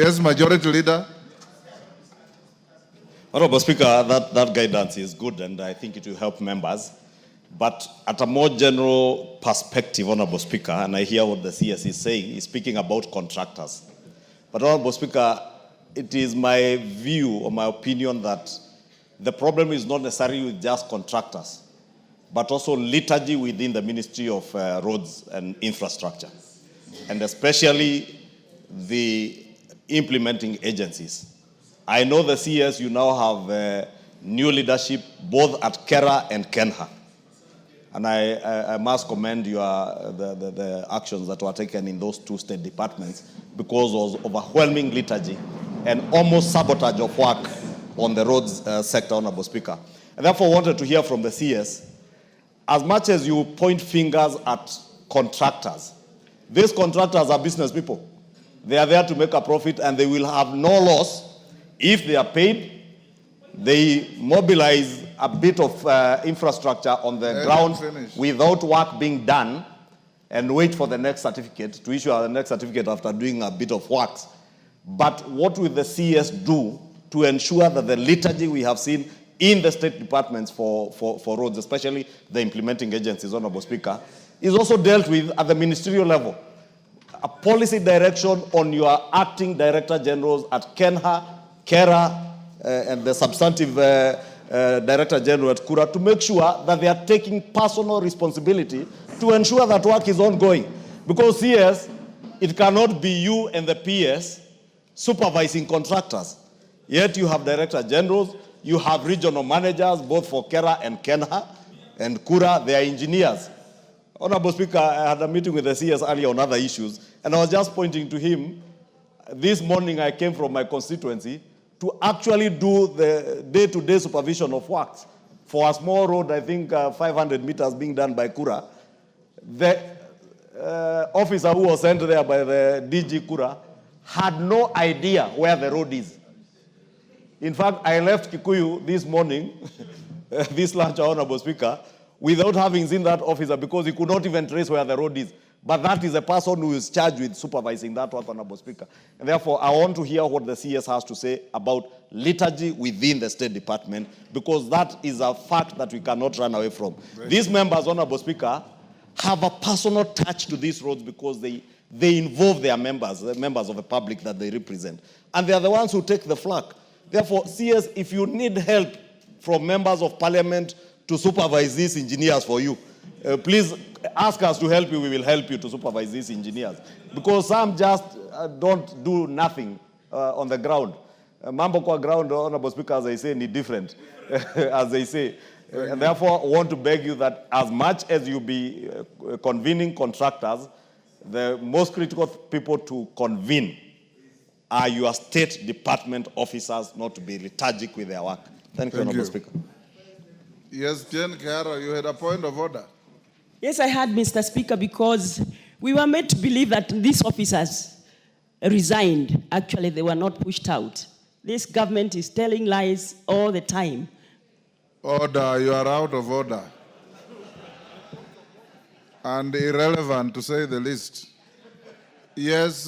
Yes, Majority Leader. Honorable Speaker, that guidance is good and I think it will help members. But at a more general perspective, Honorable Speaker, and I hear what the CS is saying, he's speaking about contractors. But Honorable Speaker, it is my view or my opinion that the problem is not necessarily with just contractors, but also liturgy within the Ministry of Roads and Infrastructure, and especially the implementing agencies. I know the CS, you now have new leadership both at KeRRA and KeNHA. And I must commend the actions that were taken in those two state departments, because there was overwhelming liturgy and almost sabotage of work on the roads sector, Honorable Speaker. And therefore wanted to hear from the CS, as much as you point fingers at contractors, these contractors are business people. They are there to make a profit and they will have no loss if they are paid. They mobilize a bit of infrastructure on the ground without work being done and wait for the next certificate, to issue the next certificate after doing a bit of works. But what will the CS do to ensure that the liturgy we have seen in the state departments for roads, especially the implementing agencies, Honorable Speaker, is also dealt with at the ministerial level? A policy direction on your acting director generals at KeNHA, KeRRA, and the substantive Director General at KURA, to make sure that they are taking personal responsibility to ensure that work is ongoing. Because CS, it cannot be you and the PS supervising contractors. Yet you have Director Generals, you have regional managers, both for KeRRA and KeNHA, and KURA, they are engineers. Honorable Speaker, I had a meeting with the CS earlier on other issues, and I was just pointing to him. This morning I came from my constituency to actually do the day-to-day supervision of works. For a small road, I think 500 meters being done by KURA, the officer who was sent there by the DG KURA had no idea where the road is. In fact, I left Kikuyu this morning, this lunch, Honorable Speaker, without having seen that officer, because he could not even trace where the road is. But that is a person who is charged with supervising that work, Honorable Speaker. And therefore, I want to hear what the CS has to say about liturgy within the State Department, because that is a fact that we cannot run away from. These members, Honorable Speaker, have a personal touch to these roads because they involve their members, the members of the public that they represent. And they are the ones who take the flak. Therefore, CS, if you need help from members of parliament to supervise these engineers for you, please ask us to help you. We will help you to supervise these engineers. Because some just don't do nothing on the ground. Mambo kwa ground, Honorable Speaker, as I say, need different, as they say. And therefore, I want to beg you that as much as you be convening contractors, the most critical people to convene are your state department officers, not to be lethargic with their work. Thank you, Honorable Speaker. Yes, Jen KeRRA, you had a point of order. Yes, I had, Mr. Speaker, because we were made to believe that these officers resigned. Actually, they were not pushed out. This government is telling lies all the time. Order, you are out of order. And irrelevant, to say the least. Yes,